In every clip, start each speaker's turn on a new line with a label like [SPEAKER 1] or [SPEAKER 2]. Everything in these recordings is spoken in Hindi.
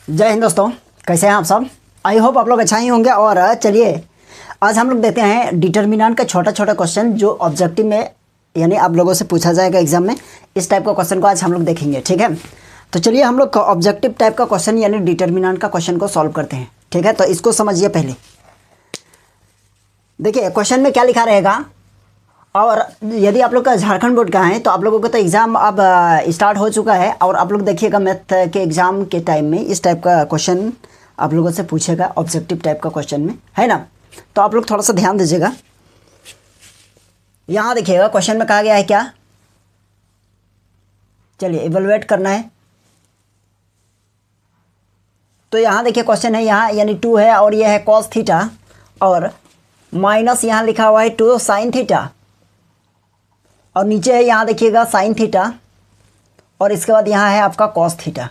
[SPEAKER 1] जय हिंद दोस्तों, कैसे हैं आप सब। आई होप आप लोग अच्छा ही होंगे। और चलिए आज हम लोग देखते हैं डिटर्मिनेंट का छोटा छोटा क्वेश्चन जो ऑब्जेक्टिव में यानी आप लोगों से पूछा जाएगा एग्जाम में। इस टाइप का क्वेश्चन को आज हम लोग देखेंगे, ठीक है। तो चलिए हम लोग ऑब्जेक्टिव टाइप का क्वेश्चन यानी डिटर्मिनेंट का क्वेश्चन को सॉल्व करते हैं, ठीक है। तो इसको समझिए पहले। देखिए क्वेश्चन में क्या लिखा रहेगा, और यदि आप लोग का झारखंड बोर्ड का है तो आप लोगों का तो एग्ज़ाम अब स्टार्ट हो चुका है। और आप लोग देखिएगा मैथ के एग्ज़ाम के टाइम में इस टाइप का क्वेश्चन आप लोगों से पूछेगा, ऑब्जेक्टिव टाइप का क्वेश्चन में, है ना। तो आप लोग थोड़ा सा ध्यान दीजिएगा। यहाँ देखिएगा क्वेश्चन में कहा गया है क्या, चलिए इवेलुएट करना है। तो यहाँ देखिए क्वेश्चन है यहाँ यानी 2 है और ये है कॉस थीटा, और माइनस यहाँ लिखा हुआ है 2 साइन थीटा, और नीचे है यहाँ देखिएगा साइन थीटा, और इसके बाद यहाँ है आपका कॉस थीटा।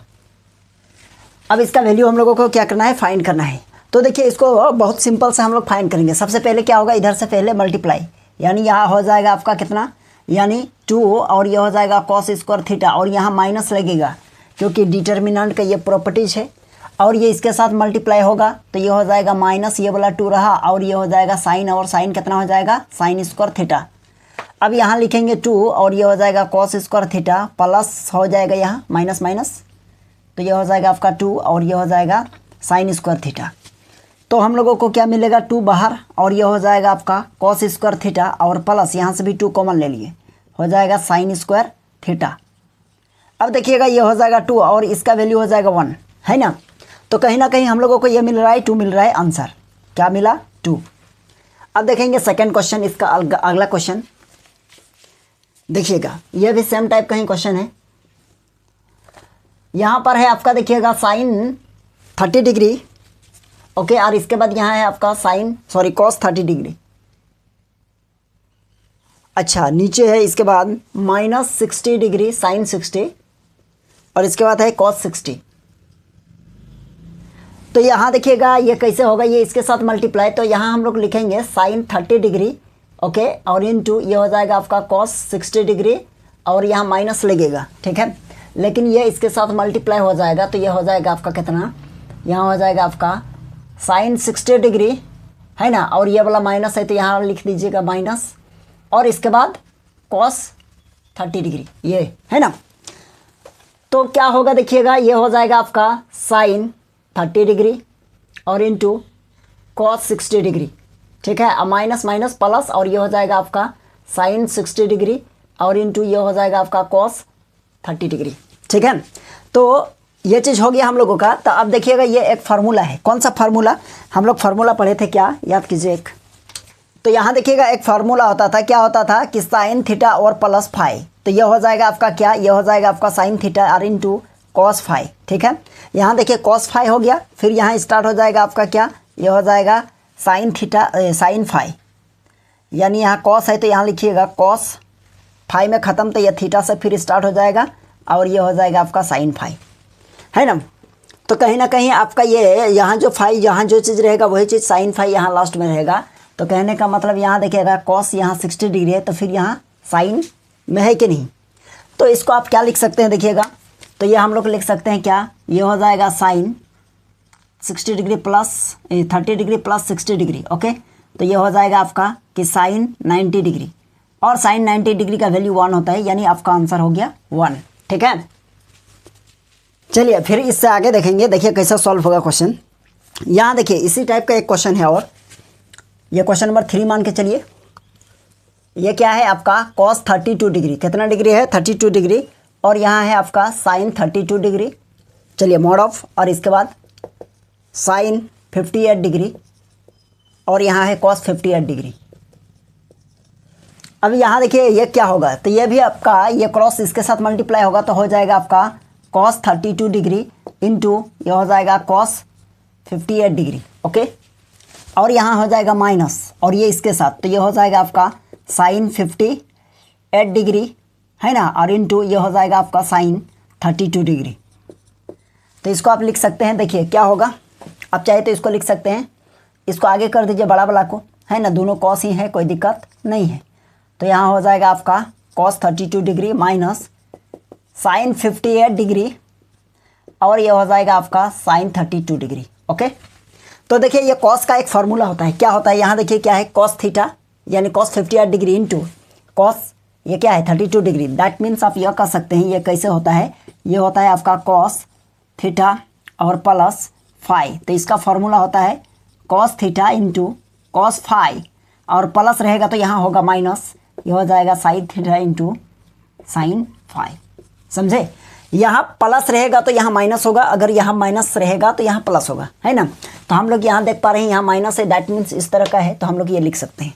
[SPEAKER 1] अब इसका वैल्यू हम लोगों को क्या करना है, फाइंड करना है। तो देखिए इसको बहुत सिंपल से हम लोग फाइंड करेंगे। सबसे पहले क्या होगा, इधर से पहले मल्टीप्लाई, यानी यहाँ हो जाएगा आपका कितना, यानी 2, और ये हो जाएगा कॉस स्क्वायर थीटा, और यहाँ माइनस लगेगा क्योंकि डिटर्मिनेंट का ये प्रॉपर्टीज है। और ये इसके साथ मल्टीप्लाई होगा तो ये हो जाएगा माइनस, ये वाला 2 रहा, और ये हो जाएगा साइन, और साइन कितना हो जाएगा, साइन स्क्वायर थीटा। अब यहाँ लिखेंगे 2 और ये हो जाएगा कॉस स्क्वायर थीटा, प्लस हो जाएगा यहाँ माइनस माइनस, तो ये हो जाएगा आपका 2 और ये हो जाएगा साइन स्क्वायर थीटा। तो हम लोगों को क्या मिलेगा, 2 बाहर, और ये हो जाएगा आपका कॉस स्क्वायर थीटा, और प्लस यहाँ से भी 2 कॉमन ले लिए, हो जाएगा साइन स्क्वायर थीटा। अब देखिएगा ये हो जाएगा 2 और इसका वैल्यू हो जाएगा 1, है ना। तो कहीं ना कहीं हम लोगों को ये मिल रहा है 2 मिल रहा है, आंसर क्या मिला, 2। अब देखेंगे सेकेंड क्वेश्चन, इसका अगला क्वेश्चन देखिएगा। यह भी सेम टाइप का ही क्वेश्चन है। यहाँ पर है आपका देखिएगा साइन 30 डिग्री, ओके, और इसके बाद यहाँ है आपका कॉस 30 डिग्री। अच्छा, नीचे है इसके बाद माइनस 60 डिग्री साइन 60, और इसके बाद है कॉस 60। तो यहाँ देखिएगा ये कैसे होगा, ये इसके साथ मल्टीप्लाई, तो यहाँ हम लोग लिखेंगे साइन 30 डिग्री, ओके, और इनटू ये हो जाएगा आपका कॉस 60 डिग्री, और यहाँ माइनस लगेगा, ठीक है। लेकिन ये इसके साथ मल्टीप्लाई हो जाएगा तो ये हो जाएगा आपका कितना, यहाँ हो जाएगा आपका साइन 60 डिग्री, है ना, और ये वाला माइनस है तो यहाँ लिख दीजिएगा माइनस, और इसके बाद कॉस 30 डिग्री, ये है ना। तो क्या होगा देखिएगा, ये हो जाएगा आपका साइन 30 डिग्री और इंटू कॉस 60 डिग्री, ठीक है। अब माइनस माइनस प्लस, और ये हो जाएगा आपका साइन 60 डिग्री और इंटू ये हो जाएगा आपका कॉस 30 डिग्री, ठीक है। तो ये चीज़ हो गया हम लोगों का। तो अब देखिएगा ये एक फार्मूला है। कौन सा फार्मूला, हम लोग फार्मूला पढ़े थे क्या, याद कीजिए एक। तो यहाँ देखिएगा एक फार्मूला होता था, क्या होता था कि साइन थीटा और प्लस फाई, तो ये हो जाएगा आपका क्या, ये हो जाएगा आपका साइन थीटा और इंटू कॉस फाई, ठीक है। यहाँ देखिए कॉस फाई हो गया, फिर यहाँ स्टार्ट हो जाएगा आपका क्या, ये हो जाएगा साइन थीटा साइन फाई, यानी यहाँ कॉस है तो यहाँ लिखिएगा कॉस फाई में ख़त्म, तो ये थीटा से फिर स्टार्ट हो जाएगा, और ये हो जाएगा आपका साइन फाई, है ना। तो कहीं ना कहीं आपका ये यहाँ जो फाई, यहाँ जो चीज़ रहेगा वही चीज़ साइन फाई यहाँ लास्ट में रहेगा। तो कहने का मतलब यहाँ देखिएगा कॉस यहाँ 60 डिग्री है, तो फिर यहाँ साइन में है कि नहीं। तो इसको आप क्या लिख सकते हैं देखिएगा, तो ये हम लोग लिख सकते हैं क्या, ये हो जाएगा sine 60 degree plus 30 degree plus 60 degree, okay. तो ये हो जाएगा आपका कि साइन 90 डिग्री, और साइन 90 डिग्री का वैल्यू 1 होता है, यानी आपका आंसर हो गया 1, ठीक है। चलिए फिर इससे आगे देखेंगे, देखिए कैसा सॉल्व होगा क्वेश्चन। यहाँ देखिए इसी टाइप का एक क्वेश्चन है, और ये क्वेश्चन नंबर 3 मान के चलिए। ये क्या है आपका कॉस 32 डिग्री, कितना डिग्री है, 32 डिग्री, और यहाँ है आपका साइन 32 डिग्री, चलिए मॉड ऑफ, और इसके बाद साइन 58 डिग्री, और यहाँ है कॉस 58 डिग्री। अब यहाँ देखिए ये क्या होगा, तो ये भी आपका ये क्रॉस इसके साथ मल्टीप्लाई होगा, तो हो जाएगा आपका कॉस 32 डिग्री इंटू ये हो जाएगा कॉस 58 डिग्री, ओके। और यहाँ हो जाएगा माइनस, और ये इसके साथ, तो ये हो जाएगा आपका साइन 58 डिग्री, है ना, और इंटू ये हो जाएगा आपका साइन 32 डिग्री। तो इसको आप लिख सकते हैं, देखिए क्या होगा, आप चाहे तो इसको लिख सकते हैं, इसको आगे कर दीजिए बड़ा वाला को, है ना, दोनों कॉस ही है, कोई दिक्कत नहीं है। तो यहाँ हो जाएगा आपका cos 32 degree minus sine 58 degree और ये हो जाएगा आपका साइन 32 डिग्री। ओके, तो देखिए ये कॉस का एक फार्मूला होता है, क्या होता है यहाँ देखिए क्या है, कॉस थीटा यानी कॉस 58 डिग्री इंटू कॉस ये क्या है 32 डिग्री। दैट मीन्स आप यह कह सकते हैं ये कैसे होता है, ये होता है आपका कॉस थीटा और प्लस फाई। तो इसका फार्मूला होता है cos theta into cos phi और प्लस रहेगा तो यहाँ होगा माइनस, ये हो जाएगा sine theta into sine phi. समझे, यहाँ प्लस रहेगा तो यहाँ माइनस होगा, अगर यहाँ माइनस रहेगा तो यहाँ प्लस होगा, है ना। तो हम लोग यहाँ देख पा रहे हैं यहाँ माइनस है, दैट मीन्स इस तरह का है, तो हम लोग ये लिख सकते हैं।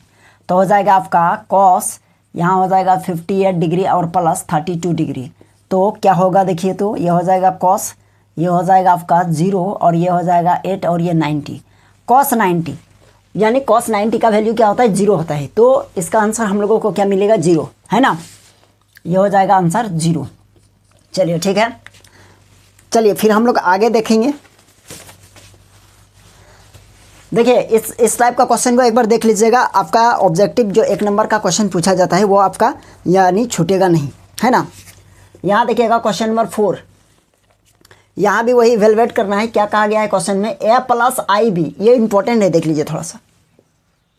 [SPEAKER 1] तो हो जाएगा आपका कॉस यहाँ हो जाएगा 58 डिग्री और प्लस 32 डिग्री। तो क्या होगा देखिए, तो ये हो जाएगा कॉस, ये हो जाएगा आपका 0 और ये हो जाएगा 8 और ये 90। कॉस 90 यानी कॉस 90 का वैल्यू क्या होता है 0 होता है, तो इसका आंसर हम लोगों को क्या मिलेगा 0, है ना। ये हो जाएगा आंसर 0। चलिए ठीक है, चलिए फिर हम लोग आगे देखेंगे। देखिए इस टाइप का क्वेश्चन को एक बार देख लीजिएगा। आपका ऑब्जेक्टिव जो 1 नंबर का क्वेश्चन पूछा जाता है वो आपका यानी छूटेगा नहीं, है ना। यहाँ देखिएगा क्वेश्चन नंबर 4, यहाँ भी वही इवेलुएट करना है। क्या कहा गया है क्वेश्चन में, a प्लस आई बी, ये इंपॉर्टेंट है, देख लीजिए थोड़ा सा,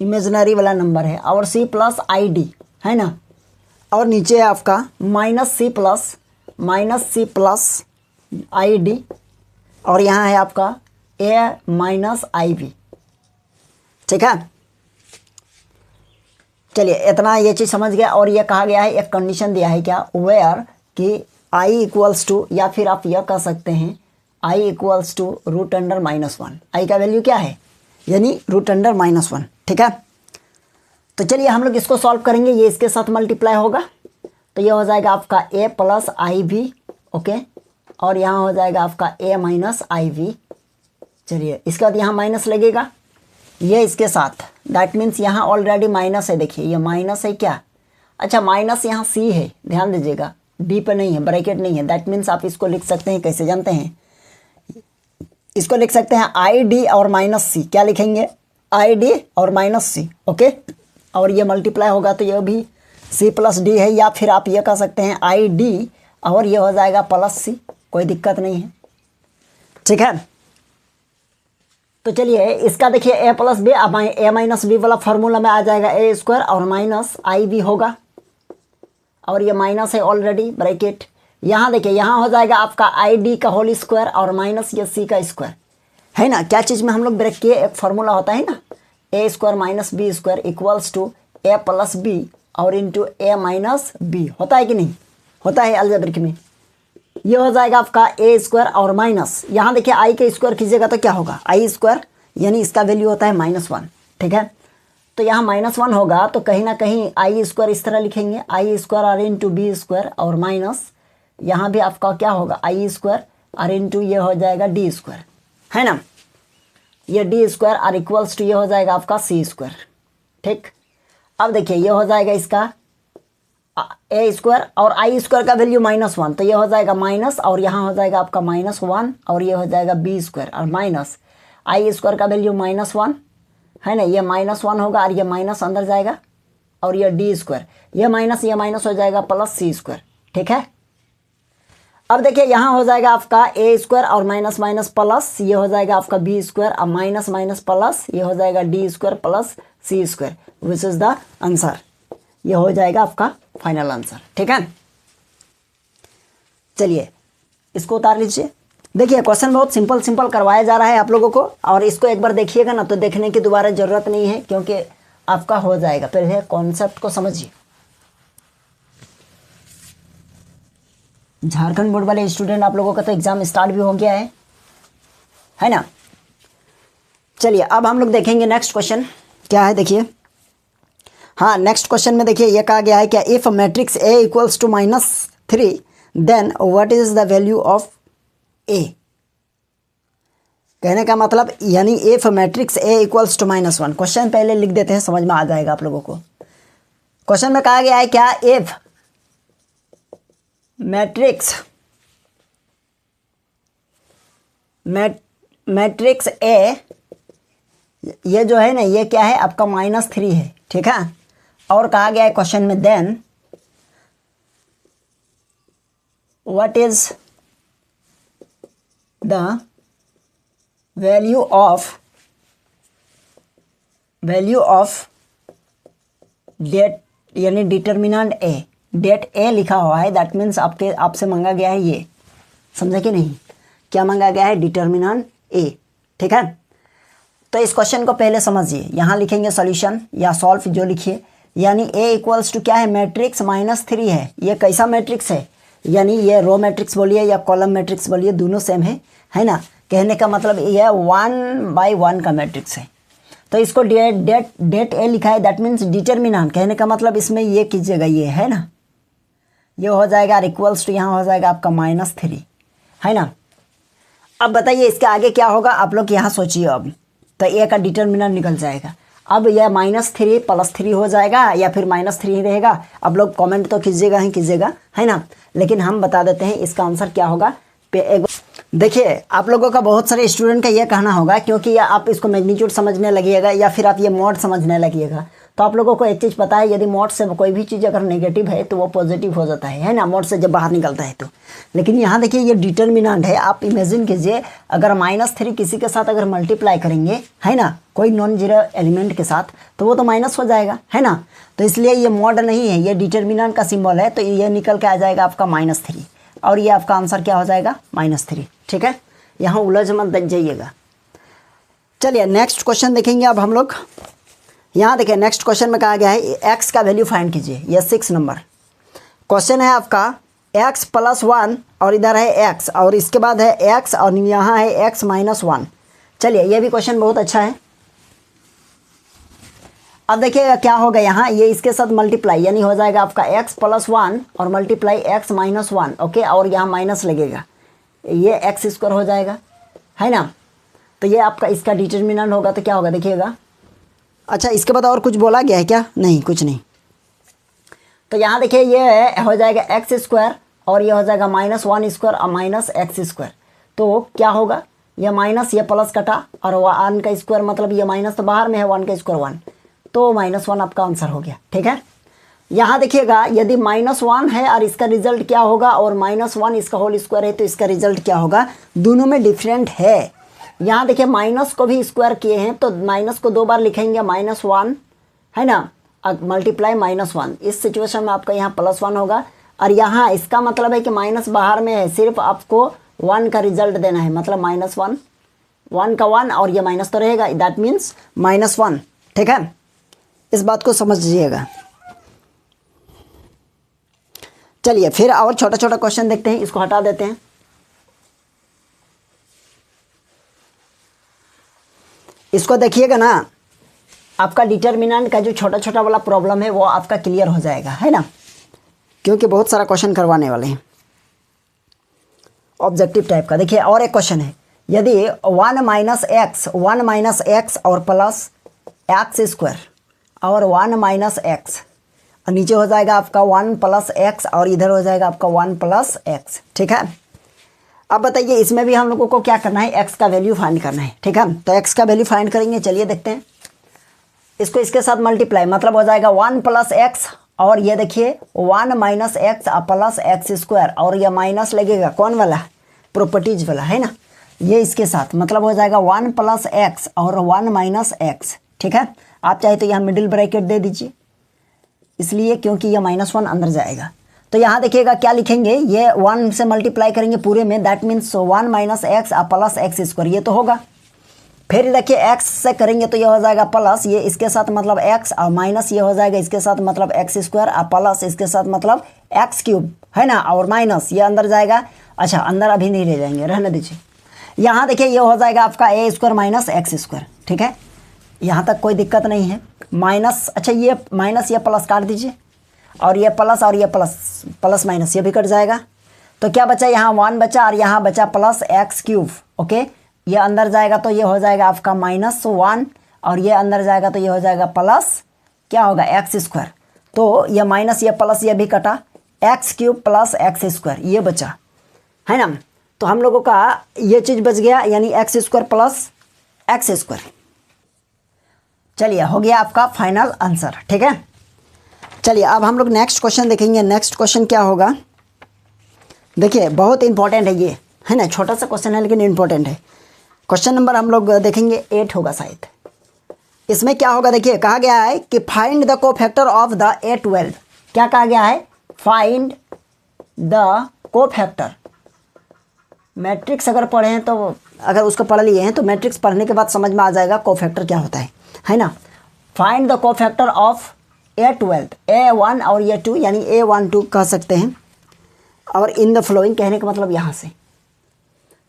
[SPEAKER 1] इमेजिनरी वाला नंबर है, और c प्लस आई डी, है ना, और नीचे है आपका minus c plus i d, और यहाँ है आपका a माइनस आई बी। ठीक है, चलिए इतना ये चीज़ समझ गया। और ये कहा गया है, एक कंडीशन दिया है क्या, वेयर कि i इक्वल्स टू, या फिर आप यह कह सकते हैं i equals to root under -1। i का वैल्यू क्या है, यानी रूट अंडर -1। ठीक है, तो चलिए हम लोग इसको सॉल्व करेंगे। ये इसके साथ मल्टीप्लाई होगा तो ये हो जाएगा आपका a plus i v, okay, और यहाँ हो जाएगा आपका a माइनस आई वी। चलिए इसके बाद यहाँ माइनस लगेगा, ये इसके साथ, दैट मीन्स यहाँ ऑलरेडी माइनस है। देखिए ये माइनस है क्या, अच्छा माइनस यहाँ c है, ध्यान दीजिएगा, d पे नहीं है, ब्रैकेट नहीं है। दैट मीन्स आप इसको लिख सकते हैं, कैसे जानते हैं, इसको लिख सकते हैं आई डी और माइनस सी। क्या लिखेंगे, आई डी और माइनस सी, ओके, और ये मल्टीप्लाई होगा तो ये भी c प्लस डी है, या फिर आप ये कह सकते हैं आई डी और ये हो जाएगा प्लस सी, कोई दिक्कत नहीं है। ठीक है, तो चलिए इसका देखिए a प्लस बी, अब a माइनस बी वाला फार्मूला में आ जाएगा a स्क्वायर और माइनस आई बी होगा, और ये माइनस है ऑलरेडी, ब्रैकेट। यहाँ देखिए यहाँ हो जाएगा आपका आई डी का होल स्क्वायर और माइनस ये c का स्क्वायर, है ना। क्या चीज़ में हम लोग ब्रेक किए, एक फार्मूला होता है ना, a square minus b square equals to a plus b और इंटू a माइनस बी, होता है कि नहीं, होता है अलजेब्रिक में। ये हो जाएगा आपका a स्क्वायर और माइनस, यहाँ देखिए i का स्क्वायर कीजिएगा तो क्या होगा, i स्क्वायर यानी इसका वैल्यू होता है -1। ठीक है, तो यहाँ -1 होगा तो कहीं ना कहीं i स्क्वायर इस तरह लिखेंगे, i square r into b square और माइनस यहाँ भी आपका क्या होगा i स्क्वायर आर इंटू ये हो जाएगा डी स्क्वायर, है ना। ये d square r equals to ये हो जाएगा आपका c स्क्वायर। ठीक, अब देखिए ये हो जाएगा इसका a स्क्वायर और i स्क्वायर का वैल्यू -1, तो ये हो जाएगा माइनस, और यहाँ हो जाएगा आपका -1 और ये हो जाएगा b स्क्वायर और माइनस i स्क्वायर का वैल्यू -1, है ना, ये -1 होगा और ये माइनस अंदर जाएगा, और ये डी स्क्वायर, ये माइनस हो जाएगा प्लस c स्क्वायर। ठीक है, अब देखिए यहाँ हो जाएगा आपका a स्क्वायर और माइनस माइनस प्लस, ये हो जाएगा आपका b स्क्वायर और माइनस माइनस प्लस, ये हो जाएगा d square plus c square, which is the answer. ये हो जाएगा आपका फाइनल आंसर। ठीक है, चलिए इसको उतार लीजिए। देखिए क्वेश्चन बहुत सिंपल करवाया जा रहा है आप लोगों को, और इसको एक बार देखिएगा ना तो देखने की दोबारा ज़रूरत नहीं है, क्योंकि आपका हो जाएगा। पहले कॉन्सेप्ट को समझिए। झारखंड बोर्ड वाले स्टूडेंट आप लोगों का तो एग्ज़ाम स्टार्ट भी हो गया है ना। चलिए अब हम लोग देखेंगे नेक्स्ट क्वेश्चन क्या है। देखिए हाँ, नेक्स्ट क्वेश्चन में देखिए ये कहा गया है क्या, if matrix A equals to -3 then what is the value of A। कहने का मतलब यानी if matrix A equals to -1, question पहले लिख देते हैं, समझ में आ जाएगा आप लोगों को। क्वेश्चन में कहा गया है क्या, इफ मैट्रिक्स A, ये जो है ना ये क्या है आपका -3 है। ठीक है, और कहा गया है क्वेश्चन में then what is the value of det यानी डिटर्मिनेंट ए, डेट ए लिखा हुआ है, दैट मीन्स आपसे मांगा गया है ये, समझे कि नहीं, क्या मांगा गया है, डिटर्मिनेंट ए। ठीक है, तो इस क्वेश्चन को पहले समझिए, यहाँ लिखेंगे सॉल्यूशन या सॉल्व जो लिखिए, यानी ए इक्वल्स टू क्या है, मैट्रिक्स -3 है। ये कैसा मैट्रिक्स है, यानी ये रो मैट्रिक्स बोलिए या कॉलम मैट्रिक्स बोलिए, दोनों सेम है ना। कहने का मतलब ये 1/1 का मैट्रिक्स है। तो इसको डेट ए लिखा है, दैट मीन्स डिटर्मिनेंट, कहने का मतलब इसमें ये कीजिएगा, ये है ना, ये हो जाएगा और इक्वल्स टू यहाँ हो जाएगा आपका -3, है ना। अब बताइए इसके आगे क्या होगा, आप लोग यहाँ सोचिए। अब तो ए का डिटर्मिनेंट निकल जाएगा। अब यह -3 + 3 हो जाएगा या फिर -3 ही रहेगा। अब लोग कमेंट तो कीजिएगा ही कीजिएगा, है ना, लेकिन हम बता देते हैं इसका आंसर क्या होगा। देखिए आप लोगों का बहुत सारे स्टूडेंट का ये कहना होगा, क्योंकि या आप इसको मैग्नीट्यूड समझने लगिएगा या फिर आप ये मॉड समझने लगिएगा, तो आप लोगों को एक चीज़ पता है, यदि मॉड से कोई भी चीज़ अगर नेगेटिव है तो वो पॉजिटिव हो जाता है ना, मॉड से जब बाहर निकलता है तो। लेकिन यहाँ देखिए ये डिटर्मिनेंट है, आप इमेजिन कीजिए अगर -3 किसी के साथ अगर मल्टीप्लाई करेंगे, है ना, कोई नॉन जीरो एलिमेंट के साथ, तो वो तो माइनस हो जाएगा, है ना। तो इसलिए ये मॉड नहीं है, ये डिटर्मिनेंट का सिंबल है, तो ये निकल के आ जाएगा आपका -3 और ये आपका आंसर क्या हो जाएगा, -3। ठीक है, यहाँ उलझ मत जाइएगा। चलिए नेक्स्ट क्वेश्चन देखेंगे अब हम लोग। यहाँ देखिए नेक्स्ट क्वेश्चन में कहा गया है x का वैल्यू फाइंड कीजिए। ये 6 नंबर क्वेश्चन है आपका, x + 1 और इधर है x और इसके बाद है x और यहाँ है x - 1। चलिए ये भी क्वेश्चन बहुत अच्छा है। अब देखिएगा क्या होगा, यहाँ ये इसके साथ मल्टीप्लाई यानी हो जाएगा आपका x + 1 और मल्टीप्लाई x - 1, ओके, और यहाँ माइनस लगेगा, ये x² हो जाएगा, है ना। तो ये आपका इसका डिटर्मिनेंट होगा, तो क्या होगा देखिएगा। अच्छा इसके बाद और कुछ बोला गया है क्या, नहीं कुछ नहीं। तो यहाँ देखिए ये हो जाएगा x² और ये हो जाएगा -1² और -x²। तो क्या होगा, ये माइनस ये प्लस कटा और 1 का स्क्वायर, मतलब ये माइनस तो बाहर में है, 1 का स्क्वायर 1, तो -1 आपका आंसर हो गया। ठीक है, यहाँ देखिएगा यदि -1 है और इसका रिजल्ट क्या होगा, और -1 इसका होल स्क्वायर है, तो इसका रिजल्ट क्या होगा, दोनों में डिफरेंट है। यहाँ देखिए माइनस को भी स्क्वायर किए हैं, तो माइनस को 2 बार लिखेंगे, -1, है ना, मल्टीप्लाई -1। इस सिचुएशन में आपका यहाँ +1 होगा, और यहाँ इसका मतलब है कि माइनस बाहर में है, सिर्फ आपको 1 का रिजल्ट देना है, मतलब -1, 1 का 1 और ये माइनस तो रहेगा, दैट मीन्स -1। ठीक है, इस बात को समझिएगा। चलिए फिर और छोटा छोटा क्वेश्चन देखते हैं, इसको हटा देते हैं। इसको देखिएगा ना, आपका डिटर्मिनेंट का जो छोटा छोटा वाला प्रॉब्लम है वो आपका क्लियर हो जाएगा, है ना, क्योंकि बहुत सारा क्वेश्चन करवाने वाले हैं ऑब्जेक्टिव टाइप का। देखिए और एक क्वेश्चन है, यदि 1 - x और प्लस x² और 1 - x और नीचे हो जाएगा आपका 1 + x और इधर हो जाएगा आपका 1 + x। ठीक है, अब बताइए इसमें भी हम लोगों को क्या करना है, x का वैल्यू फाइंड करना है। ठीक है, तो x का वैल्यू फाइंड करेंगे, चलिए देखते हैं। इसको इसके साथ मल्टीप्लाई, मतलब हो जाएगा 1 + x और ये देखिए 1 - x प्लस x² और ये माइनस लगेगा, कौन वाला, प्रॉपर्टीज वाला, है ना, ये इसके साथ, मतलब हो जाएगा 1 + x और 1 - x। ठीक है, आप चाहे तो यहाँ मिडिल ब्रैकेट दे दीजिए, इसलिए क्योंकि ये -1 अंदर जाएगा। तो यहाँ देखिएगा क्या लिखेंगे, ये 1 से मल्टीप्लाई करेंगे पूरे में, that means 1 - x plus x², ये तो होगा। फिर देखिए x से करेंगे तो ये हो जाएगा प्लस, ये इसके साथ मतलब x और माइनस ये हो जाएगा इसके साथ मतलब x² और प्लस इसके साथ मतलब x3, है ना, और माइनस ये अंदर जाएगा। अच्छा अंदर अभी नहीं ले जाएंगे, रहने दीजिए। यहाँ देखिए ये हो जाएगा आपका a² - x²। ठीक है, यहाँ तक कोई दिक्कत नहीं है। माइनस, अच्छा ये माइनस ये प्लस काट दीजिए, और ये प्लस और ये प्लस माइनस ये भी कट जाएगा। तो क्या बचा, यहाँ 1 बचा और यहाँ बचा प्लस x3। ओके, ये अंदर जाएगा तो ये हो जाएगा आपका -1 और ये अंदर जाएगा तो ये हो जाएगा प्लस, क्या होगा, x²। तो ये माइनस ये प्लस ये भी कटा, x3 + x² ये बचा, है ना। तो हम लोगों का ये चीज़ बच गया, यानी x² + x²। चलिए हो गया आपका फाइनल आंसर। ठीक है, चलिए अब हम लोग नेक्स्ट क्वेश्चन देखेंगे। नेक्स्ट क्वेश्चन क्या होगा, देखिए बहुत इंपॉर्टेंट है ये, है ना, छोटा सा क्वेश्चन है लेकिन इम्पोर्टेंट है। क्वेश्चन नंबर हम लोग देखेंगे 8 होगा शायद। इसमें क्या होगा देखिए, कहा गया है कि find the cofactor of the A12। क्या कहा गया है? Find the cofactor. मैट्रिक्स अगर पढ़े हैं तो, अगर उसको पढ़ लिए हैं तो मैट्रिक्स पढ़ने के बाद समझ में आ जाएगा कोफैक्टर क्या होता है ना। Find the cofactor of A12, A1 और A2 यानी A12 कह सकते हैं। और इन द फ्लोइंग कहने का मतलब यहाँ से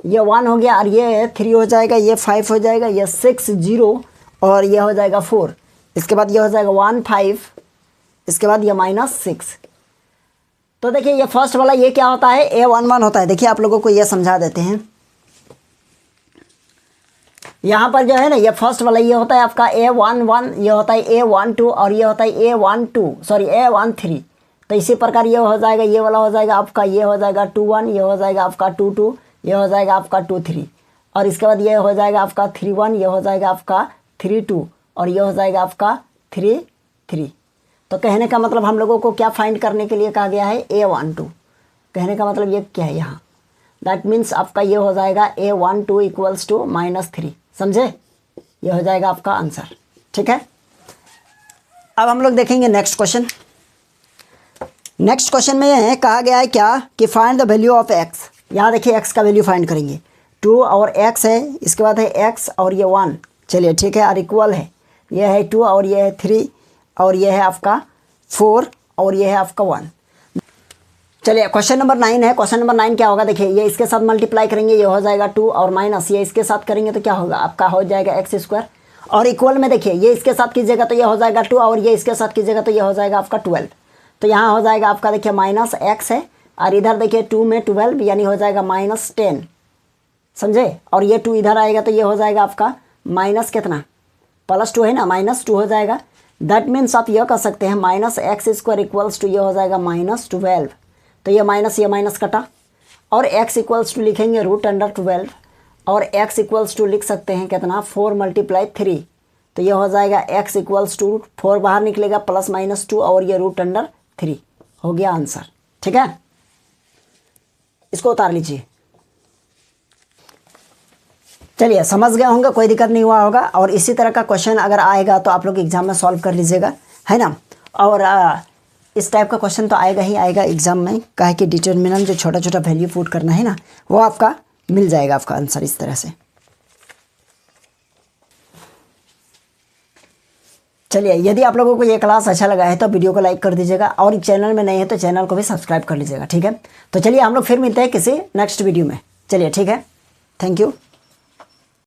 [SPEAKER 1] ये 1 हो गया और ये 3 हो जाएगा, ये 5 हो जाएगा, ये 6 0 और ये हो जाएगा 4। इसके बाद ये हो जाएगा 1 5, इसके बाद ये -6। तो देखिए ये फर्स्ट वाला ये क्या होता है? A11 होता है। देखिए आप लोगों को ये समझा देते हैं। यहाँ पर जो है ना, ये फर्स्ट वाला ये होता है आपका A11, ये होता है A12 और ये होता है A13। तो इसी प्रकार ये हो जाएगा, ये वाला हो जाएगा आपका, ये हो जाएगा 21, ये हो जाएगा आपका 22, ये हो जाएगा आपका 23 और इसके बाद ये हो जाएगा आपका 31, ये हो जाएगा आपका 32 और ये हो जाएगा आपका 33। तो कहने का मतलब हम लोगों को क्या फाइंड करने के लिए कहा गया है? A12। कहने का मतलब ये क्या है यहाँ? दैट मीन्स आपका ये हो जाएगा A12 इक्वल्स टू -3। समझे? ये हो जाएगा आपका आंसर। ठीक है, अब हम लोग देखेंगे नेक्स्ट क्वेश्चन। नेक्स्ट क्वेश्चन में है कहा गया है क्या कि find the value of x। यहाँ देखिए x का वैल्यू फाइंड करेंगे। 2 और x है, इसके बाद है x और ये 1। चलिए ठीक है, और इक्वल है, ये है 2 और ये है 3 और ये है आपका 4 और ये है आपका 1। चलिए क्वेश्चन नंबर 9 है। क्वेश्चन नंबर 9 क्या होगा देखिए, ये इसके साथ मल्टीप्लाई करेंगे, ये हो जाएगा 2 और माइनस ये इसके साथ करेंगे तो क्या होगा आपका? हो जाएगा x²। और इक्वल में देखिए ये इसके साथ कीजिएगा तो ये हो जाएगा 2 और ये इसके साथ कीजिएगा तो ये हो जाएगा आपका 12। तो यहाँ हो जाएगा आपका देखिए -x है और इधर देखिए 2 में 12 यानी हो जाएगा -10। समझे? और ये 2 इधर आएगा तो ये हो जाएगा आपका माइनस कितना? +2 है ना, -2 हो जाएगा। दैट मीन्स आप यह कह सकते हैं -x² इक्वल्स टू ये हो जाएगा -12। तो ये माइनस कटा और x इक्वल्स टू लिखेंगे √12 और x इक्वल्स टू लिख सकते हैं कितना? 4 × 3। तो ये हो जाएगा x इक्वल्स टू 4 बाहर निकलेगा +-2 और ये √3 हो गया आंसर। ठीक है, इसको उतार लीजिए। चलिए समझ गए होंगे, कोई दिक्कत नहीं हुआ होगा। और इसी तरह का क्वेश्चन अगर आएगा तो आप लोग एग्जाम में सॉल्व कर लीजिएगा, है ना। और इस टाइप का क्वेश्चन तो आएगा ही आएगा एग्जाम में, काहे कि डिटर्मिनेंट जो छोटा छोटा वैल्यू पुट करना है ना, वो आपका मिल जाएगा आपका आंसर इस तरह से। चलिए यदि आप लोगों को ये क्लास अच्छा लगा है तो वीडियो को लाइक कर दीजिएगा और चैनल में नए हैं तो चैनल को भी सब्सक्राइब कर लीजिएगा। ठीक है, तो चलिए हम लोग फिर मिलते हैं किसी नेक्स्ट वीडियो में। चलिए ठीक है, थैंक यू।